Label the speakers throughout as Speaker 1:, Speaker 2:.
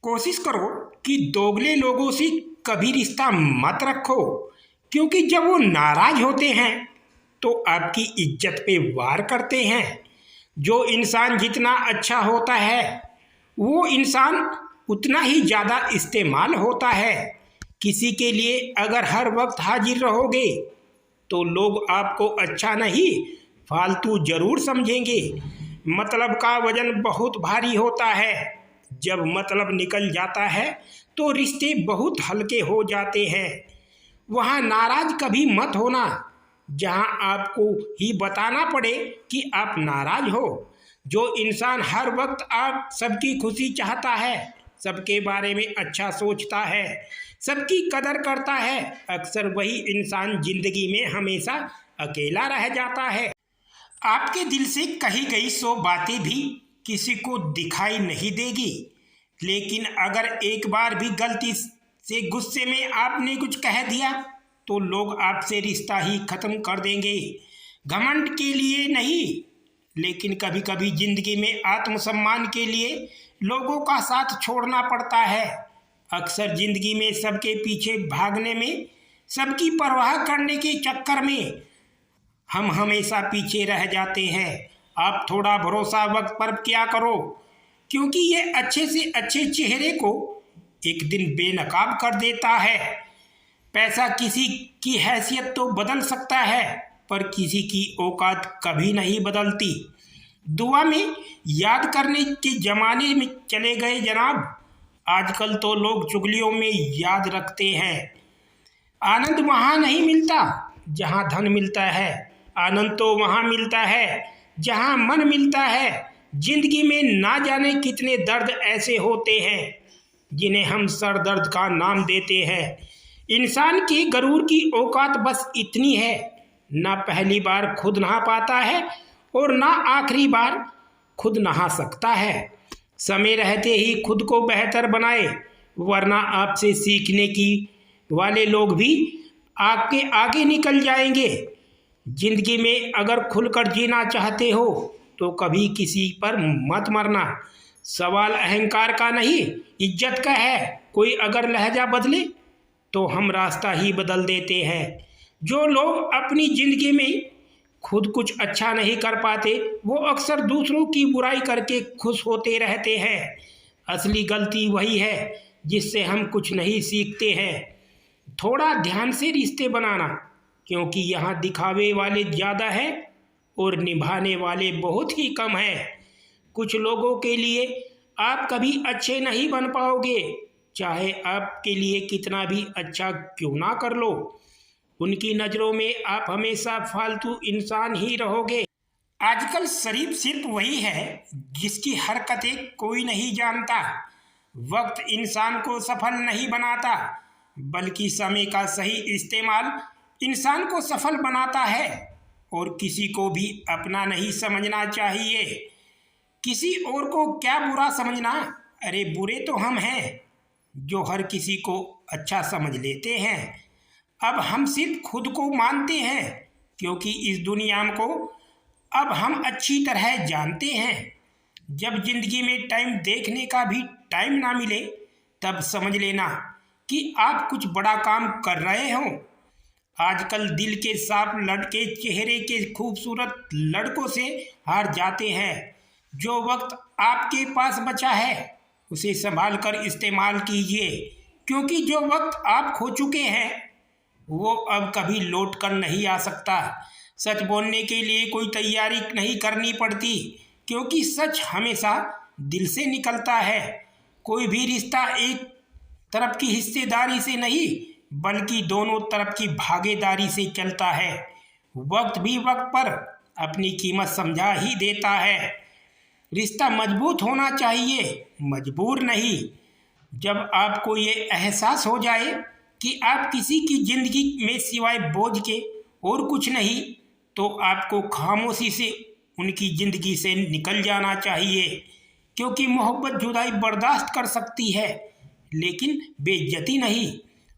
Speaker 1: कोशिश करो कि दोगले लोगों से कभी रिश्ता मत रखो, क्योंकि जब वो नाराज होते हैं तो आपकी इज्जत पे वार करते हैं। जो इंसान जितना अच्छा होता है वो इंसान उतना ही ज़्यादा इस्तेमाल होता है। किसी के लिए अगर हर वक्त हाजिर रहोगे तो लोग आपको अच्छा नहीं फालतू जरूर समझेंगे। मतलब का वजन बहुत भारी होता है, जब मतलब निकल जाता है तो रिश्ते बहुत हल्के हो जाते हैं। वहाँ नाराज कभी मत होना जहाँ आपको ही बताना पड़े कि आप नाराज हो। जो इंसान हर वक्त आप सबकी खुशी चाहता है, सबके बारे में अच्छा सोचता है, सबकी कदर करता है, अक्सर वही इंसान जिंदगी में हमेशा अकेला रह जाता है। आपके दिल से कही गई 100 बातें भी किसी को दिखाई नहीं देगी, लेकिन अगर एक बार भी गलती से गुस्से में आपने कुछ कह दिया तो लोग आपसे रिश्ता ही खत्म कर देंगे। घमंड के लिए नहीं, लेकिन कभी कभी जिंदगी में आत्मसम्मान के लिए लोगों का साथ छोड़ना पड़ता है। अक्सर जिंदगी में सबके पीछे भागने में, सबकी परवाह करने के चक्कर में हम हमेशा पीछे रह जाते हैं। आप थोड़ा भरोसा वक्त पर किया करो, क्योंकि ये अच्छे से अच्छे चेहरे को एक दिन बेनकाब कर देता है। पैसा किसी की हैसियत तो बदल सकता है, पर किसी की औकात कभी नहीं बदलती। दुआ में याद करने के ज़माने में चले गए जनाब। आजकल तो लोग चुगलियों में याद रखते हैं। आनंद वहाँ नहीं मिलता जहाँ धन मिलता है, आनंद तो वहाँ मिलता है जहाँ मन मिलता है। जिंदगी में ना जाने कितने दर्द ऐसे होते हैं जिन्हें हम सर दर्द का नाम देते हैं। इंसान के गरूर की औकात बस इतनी है, ना पहली बार खुद नहा पाता है और ना आखिरी बार खुद नहा सकता है। समय रहते ही खुद को बेहतर बनाए, वरना आपसे सीखने की वाले लोग भी आपके आगे निकल जाएंगे। जिंदगी में अगर खुलकर जीना चाहते हो तो कभी किसी पर मत मरना। सवाल अहंकार का नहीं, इज्जत का है। कोई अगर लहजा बदले तो हम रास्ता ही बदल देते हैं। जो लोग अपनी जिंदगी में खुद कुछ अच्छा नहीं कर पाते वो अक्सर दूसरों की बुराई करके खुश होते रहते हैं। असली गलती वही है जिससे हम कुछ नहीं सीखते हैं। थोड़ा ध्यान से रिश्ते बनाना, क्योंकि यहाँ दिखावे वाले ज़्यादा हैं और निभाने वाले बहुत ही कम हैं। कुछ लोगों के लिए आप कभी अच्छे नहीं बन पाओगे, चाहे आपके लिए कितना भी अच्छा क्यों ना कर लो। उनकी नज़रों में आप हमेशा फालतू इंसान ही रहोगे। आजकल शरीफ सिर्फ वही है जिसकी हरकतें कोई नहीं जानता। वक्त इंसान को सफल नहीं बनाता, बल्कि समय का सही इस्तेमाल इंसान को सफल बनाता है। और किसी को भी अपना नहीं समझना चाहिए। किसी और को क्या बुरा समझना, अरे बुरे तो हम हैं जो हर किसी को अच्छा समझ लेते हैं। अब हम सिर्फ खुद को मानते हैं, क्योंकि इस दुनिया को अब हम अच्छी तरह जानते हैं। जब जिंदगी में टाइम देखने का भी टाइम ना मिले, तब समझ लेना कि आप कुछ बड़ा काम कर रहे हो। आजकल दिल के साफ लड़के चेहरे के खूबसूरत लड़कों से हार जाते हैं। जो वक्त आपके पास बचा है उसे संभाल कर इस्तेमाल कीजिए, क्योंकि जो वक्त आप खो चुके हैं वो अब कभी लौट कर नहीं आ सकता। सच बोलने के लिए कोई तैयारी नहीं करनी पड़ती, क्योंकि सच हमेशा दिल से निकलता है। कोई भी रिश्ता एक तरफ की हिस्सेदारी से नहीं, बल्कि दोनों तरफ की भागीदारी से चलता है। वक्त भी वक्त पर अपनी कीमत समझा ही देता है। रिश्ता मजबूत होना चाहिए, मजबूर नहीं। जब आपको ये एहसास हो जाए कि आप किसी की जिंदगी में सिवाय बोझ के और कुछ नहीं, तो आपको खामोशी से उनकी जिंदगी से निकल जाना चाहिए। क्योंकि मोहब्बत जुदाई बर्दाश्त कर सकती है, लेकिन बेइज्जती नहीं।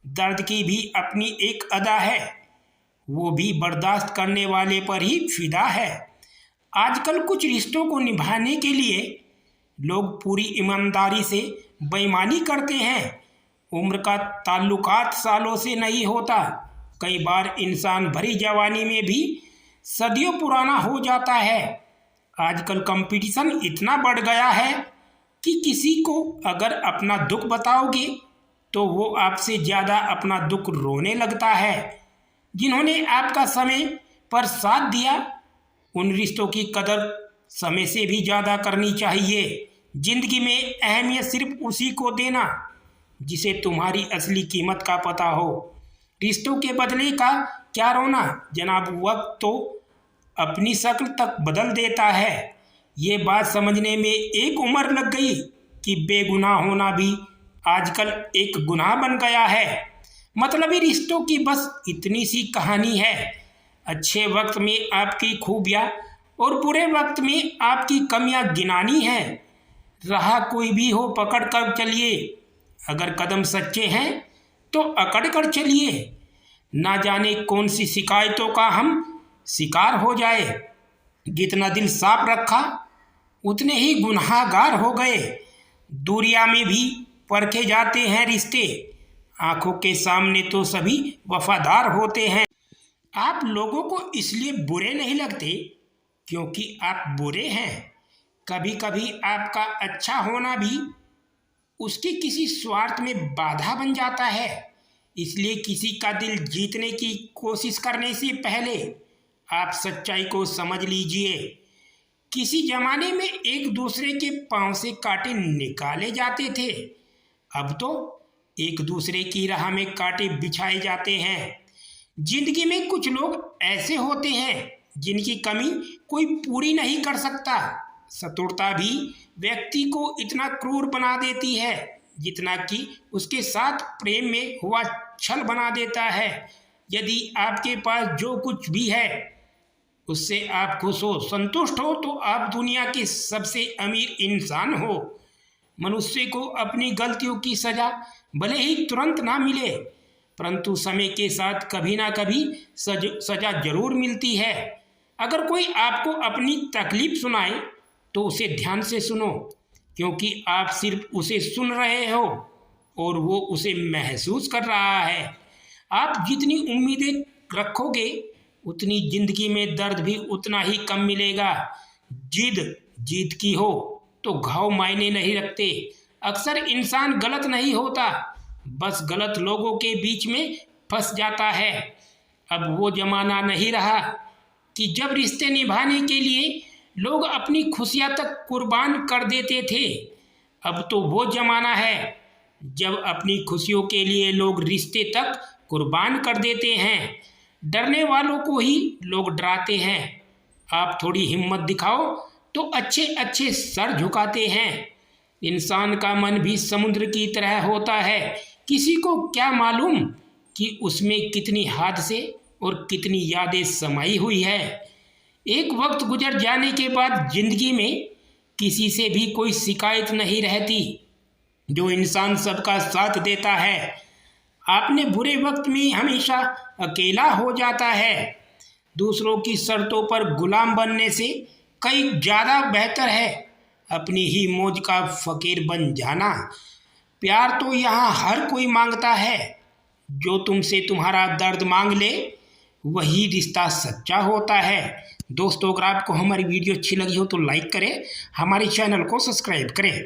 Speaker 1: दर्द की भी अपनी एक अदा है, वो भी बर्दाश्त करने वाले पर ही फिदा है। आजकल कुछ रिश्तों को निभाने के लिए लोग पूरी ईमानदारी से बेईमानी करते हैं। उम्र का ताल्लुकात सालों से नहीं होता। कई बार इंसान भरी जवानी में भी सदियों पुराना हो जाता है। आजकल कंपटीशन इतना बढ़ गया है कि किसी को अगर अपना दुख बताओगे तो वो आपसे ज़्यादा अपना दुख रोने लगता है। जिन्होंने आपका समय पर साथ दिया, उन रिश्तों की कदर समय से भी ज़्यादा करनी चाहिए। जिंदगी में अहमियत सिर्फ उसी को देना जिसे तुम्हारी असली कीमत का पता हो। रिश्तों के बदले का क्या रोना जनाब, वक्त तो अपनी शक्ल तक बदल देता है। ये बात समझने में एक उम्र लग गई कि बेगुनाह होना भी आजकल एक गुनाह बन गया है। मतलबी रिश्तों की बस इतनी सी कहानी है। अच्छे वक्त में आपकी खूबियाँ और बुरे वक्त में आपकी कमियां गिनानी है। रहा कोई भी हो पकड़ कर चलिए, अगर कदम सच्चे हैं तो अकड़ कर चलिए। ना जाने कौन सी शिकायतों का हम शिकार हो जाए। जितना दिल साफ रखा उतने ही गुनहगार हो गए। दूरिया में भी परखे जाते हैं रिश्ते, आंखों के सामने तो सभी वफादार होते हैं। आप लोगों को इसलिए बुरे नहीं लगते क्योंकि आप बुरे हैं। कभी कभी आपका अच्छा होना भी उसके किसी स्वार्थ में बाधा बन जाता है। इसलिए किसी का दिल जीतने की कोशिश करने से पहले आप सच्चाई को समझ लीजिए। किसी जमाने में एक दूसरे के पांव से कांटे निकाले जाते थे, अब तो एक दूसरे की राह में कांटे बिछाए जाते हैं। जिंदगी में कुछ लोग ऐसे होते हैं जिनकी कमी कोई पूरी नहीं कर सकता। शत्रुता भी व्यक्ति को इतना क्रूर बना देती है जितना कि उसके साथ प्रेम में हुआ छल बना देता है। यदि आपके पास जो कुछ भी है उससे आप खुश हो, संतुष्ट हो, तो आप दुनिया के सबसे अमीर इंसान हो। मनुष्य को अपनी गलतियों की सजा भले ही तुरंत ना मिले, परंतु समय के साथ कभी ना कभी सजा जरूर मिलती है। अगर कोई आपको अपनी तकलीफ सुनाए तो उसे ध्यान से सुनो, क्योंकि आप सिर्फ उसे सुन रहे हो और वो उसे महसूस कर रहा है। आप जितनी उम्मीदें रखोगे उतनी जिंदगी में दर्द भी उतना ही कम मिलेगा। जिद जीत की हो तो घाव मायने नहीं रखते। अक्सर इंसान गलत नहीं होता, बस गलत लोगों के बीच में फंस जाता है। अब वो जमाना नहीं रहा कि जब रिश्ते निभाने के लिए लोग अपनी खुशियां तक कुर्बान कर देते थे। अब तो वो जमाना है जब अपनी खुशियों के लिए लोग रिश्ते तक कुर्बान कर देते हैं। डरने वालों को ही लोग डराते हैं। आप थोड़ी हिम्मत दिखाओ तो अच्छे अच्छे सर झुकाते हैं। इंसान का मन भी समुद्र की तरह होता है। किसी को क्या मालूम कि उसमें कितनी हादसे और कितनी यादें समाई हुई है। एक वक्त गुजर जाने के बाद जिंदगी में किसी से भी कोई शिकायत नहीं रहती। जो इंसान सबका साथ देता है अपने बुरे वक्त में हमेशा अकेला हो जाता है। दूसरों की शर्तों पर गुलाम बनने से कई ज़्यादा बेहतर है अपनी ही मौज का फकीर बन जाना। प्यार तो यहाँ हर कोई मांगता है। जो तुमसे तुम्हारा दर्द मांग ले वही रिश्ता सच्चा होता है। दोस्तों, अगर आपको हमारी वीडियो अच्छी लगी हो तो लाइक करें, हमारे चैनल को सब्सक्राइब करें।